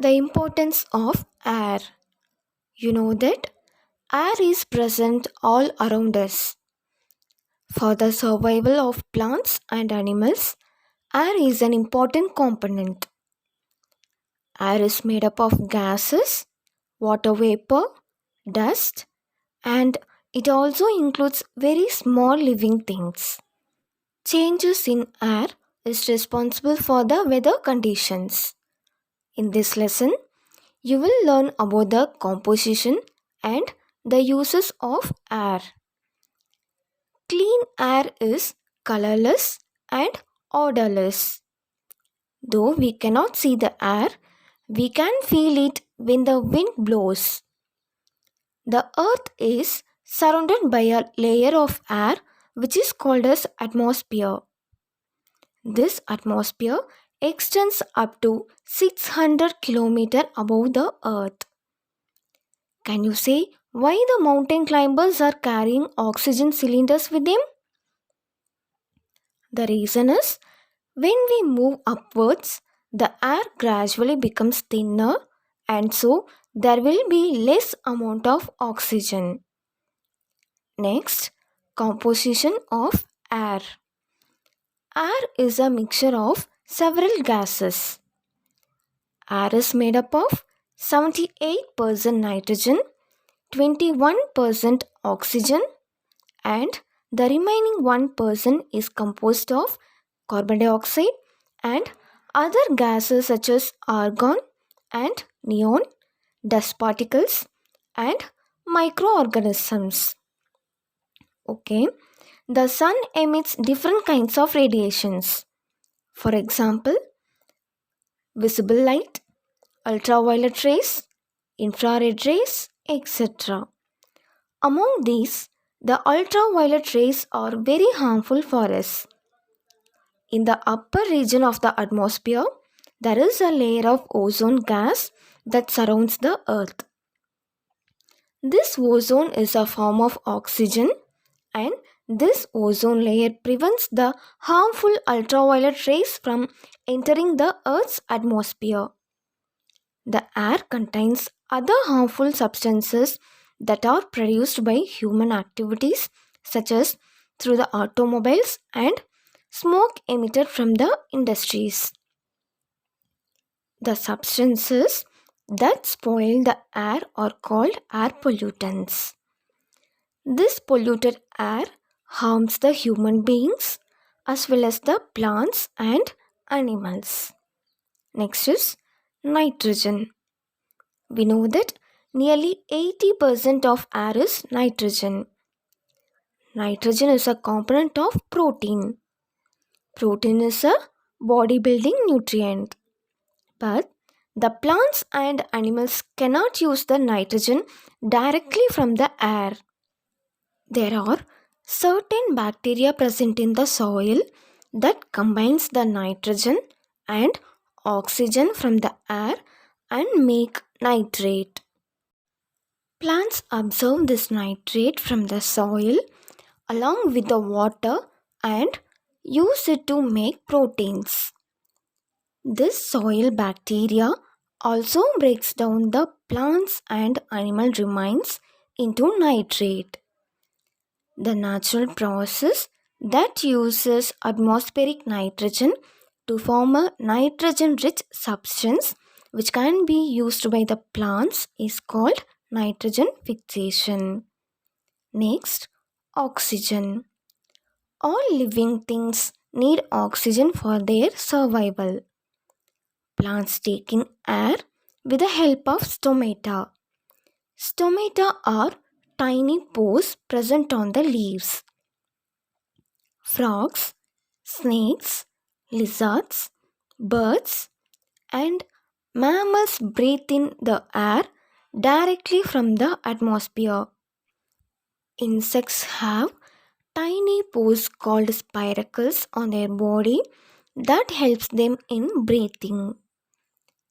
The importance of air. You know that air is present all around us. For the survival of plants and animals, air is an important component. Air is made up of gases, water vapor, dust, and it also includes very small living things. Changes in air is responsible for the weather conditions. In this lesson, you will learn about the composition and the uses of air. Clean air is colorless and odorless. Though we cannot see the air, we can feel it when the wind blows. The earth is surrounded by a layer of air which is called as atmosphere. This atmosphere extends up to 600 km above the earth. Can you say why the mountain climbers are carrying oxygen cylinders with them? The reason is when we move upwards, the air gradually becomes thinner and so there will be less amount of oxygen. Next, composition of air. Air is a mixture of several gases. Air is made up of 78% nitrogen, 21% oxygen, and the remaining 1% is composed of carbon dioxide and other gases such as argon and neon, dust particles, and microorganisms. Okay, the sun emits different kinds of radiations. For example, visible light, ultraviolet rays, infrared rays, etc. Among these, the ultraviolet rays are very harmful for us. In the upper region of the atmosphere, there is a layer of ozone gas that surrounds the earth. This ozone is a form of oxygen, and this ozone layer prevents the harmful ultraviolet rays from entering the earth's atmosphere. The air contains other harmful substances that are produced by human activities such as through the automobiles and smoke emitted from the industries. The substances that spoil the air are called air pollutants. This polluted air harms the human beings as well as the plants and animals. Next is nitrogen. We know that nearly 80% of air is nitrogen. Nitrogen is a component of protein. Protein is a bodybuilding nutrient. But the plants and animals cannot use the nitrogen directly from the air. There are certain bacteria present in the soil that combines the nitrogen and oxygen from the air and make nitrate. Plants absorb this nitrate from the soil along with the water and use it to make proteins. This soil bacteria also breaks down the plants and animal remains into nitrate. The natural process that uses atmospheric nitrogen to form a nitrogen rich substance which can be used by the plants is called nitrogen fixation. Next, oxygen. All living things need oxygen for their survival. Plants take in air with the help of stomata. Stomata are tiny pores present on the leaves. Frogs, snakes, lizards, birds, and mammals breathe in the air directly from the atmosphere. Insects have tiny pores called spiracles on their body that helps them in breathing.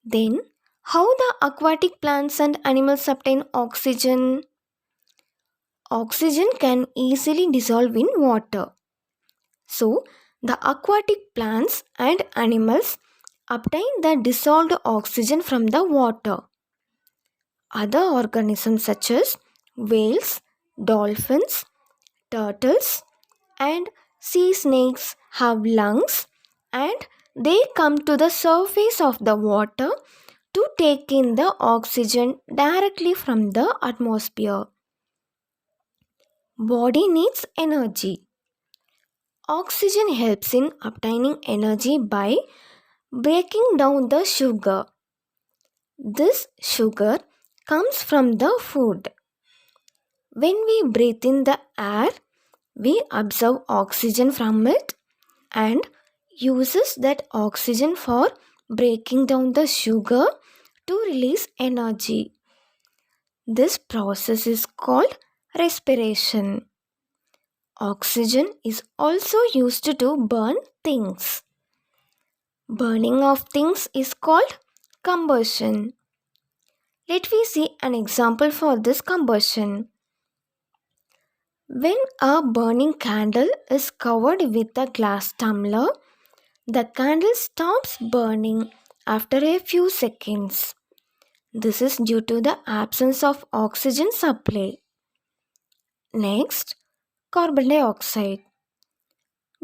Then, how the aquatic plants and animals obtain oxygen? Oxygen can easily dissolve in water. So, the aquatic plants and animals obtain the dissolved oxygen from the water. Other organisms such as whales, dolphins, turtles, and sea snakes have lungs, and they come to the surface of the water to take in the oxygen directly from the atmosphere. Body needs energy. Oxygen helps in obtaining energy by breaking down the sugar. This sugar comes from the food. When we breathe in the air, we absorb oxygen from it and uses that oxygen for breaking down the sugar to release energy. This process is called respiration. Oxygen is also used to burn things. Burning of things is called combustion. Let me see an example for this combustion. When a burning candle is covered with a glass tumbler, the candle stops burning after a few seconds. This is due to the absence of oxygen supply. Next, carbon dioxide.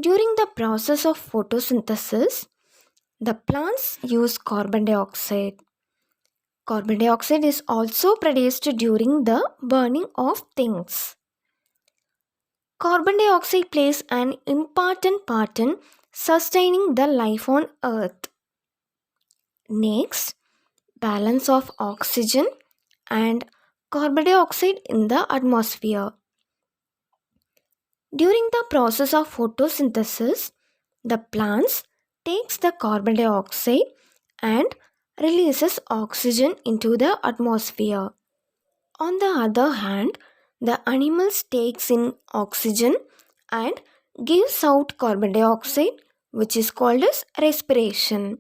During the process of photosynthesis, the plants use carbon dioxide. Carbon dioxide is also produced during the burning of things. Carbon dioxide plays an important part in sustaining the life on Earth. Next, balance of oxygen and carbon dioxide in the atmosphere. During the process of photosynthesis, the plants takes the carbon dioxide and releases oxygen into the atmosphere. On the other hand, the animals takes in oxygen and gives out carbon dioxide, which is called as respiration.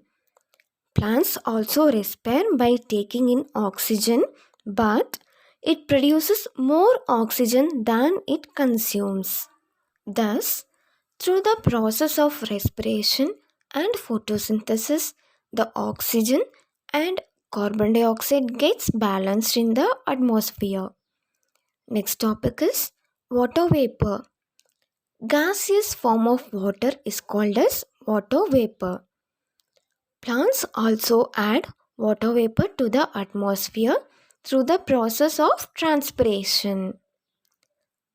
Plants also respire by taking in oxygen, but it produces more oxygen than it consumes. Thus, through the process of respiration and photosynthesis, the oxygen and carbon dioxide gets balanced in the atmosphere. Next topic is water vapor. Gaseous form of water is called as water vapor. Plants also add water vapor to the atmosphere through the process of transpiration.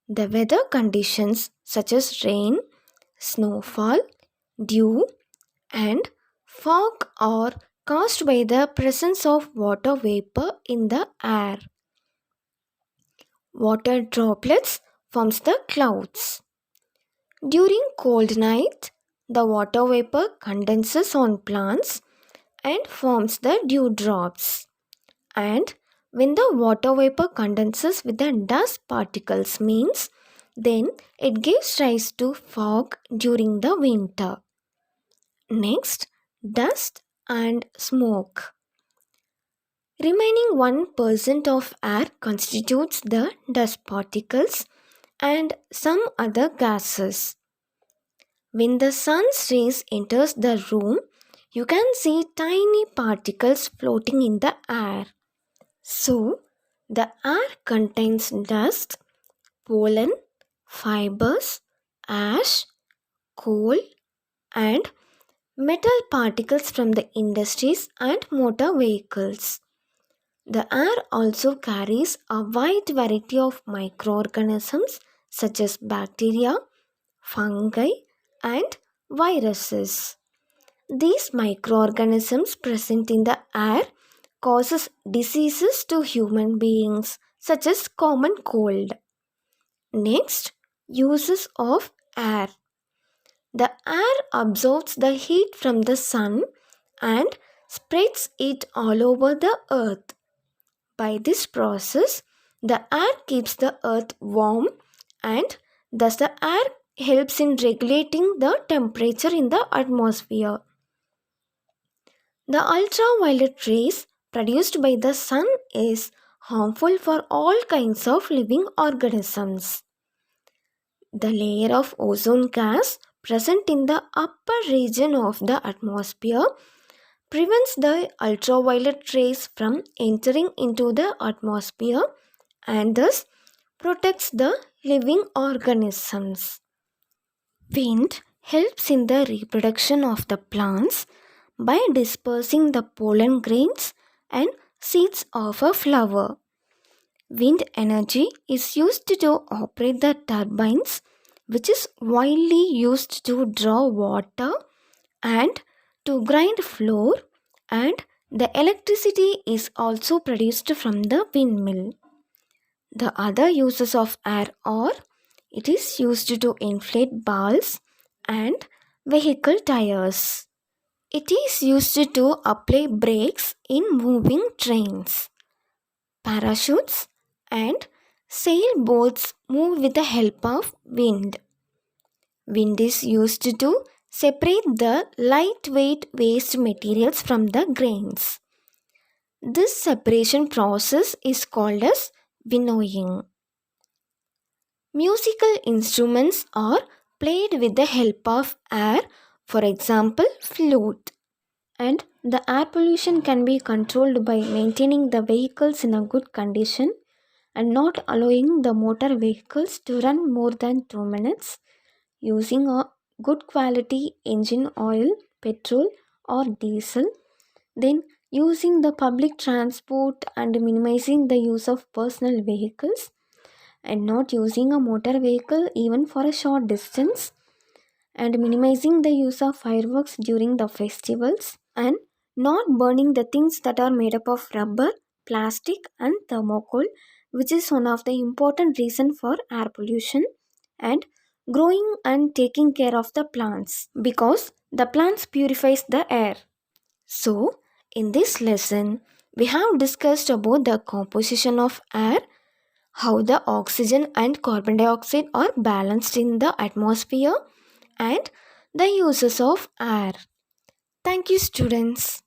The weather conditions such as rain, snowfall, dew, and fog are caused by the presence of water vapor in the air. Water droplets forms the clouds. During cold night, the water vapor condenses on plants and forms the dewdrops. And when the water vapor condenses with the dust particles means then it gives rise to fog during the winter. Next, dust and smoke. Remaining 1% of air constitutes the dust particles and some other gases. When the sun's rays enters the room, you can see tiny particles floating in the air. So, the air contains dust, pollen, fibers, ash, coal, and metal particles from the industries and motor vehicles. The air also carries a wide variety of microorganisms such as bacteria, fungi, and viruses. These microorganisms present in the air causes diseases to human beings such as common cold. Next, uses of air. The air absorbs the heat from the sun and spreads it all over the earth. By this process, the air keeps the earth warm and thus the air helps in regulating the temperature in the atmosphere. The ultraviolet rays produced by the sun is harmful for all kinds of living organisms. The layer of ozone gas present in the upper region of the atmosphere prevents the ultraviolet rays from entering into the atmosphere and thus protects the living organisms. Wind helps in the reproduction of the plants by dispersing the pollen grains and seeds of a flower. Wind energy is used to operate the turbines, which is widely used to draw water and to grind flour, and the electricity is also produced from the windmill. The other uses of air are it is used to inflate balls and vehicle tires. It is used to apply brakes in moving trains. Parachutes and sailboats move with the help of wind. Wind is used to separate the lightweight waste materials from the grains. This separation process is called as winnowing. Musical instruments are played with the help of air, for example, flute. And the air pollution can be controlled by maintaining the vehicles in a good condition and not allowing the motor vehicles to run more than 2 minutes, using a good quality engine oil, petrol, or diesel, then using the public transport and minimizing the use of personal vehicles and not using a motor vehicle even for a short distance, and minimizing the use of fireworks during the festivals, and not burning the things that are made up of rubber, plastic, and thermocol, which is one of the important reason for air pollution, and growing and taking care of the plants because the plants purifies the air. So, in this lesson, we have discussed about the composition of air, how the oxygen and carbon dioxide are balanced in the atmosphere, and the uses of air. Thank you, students.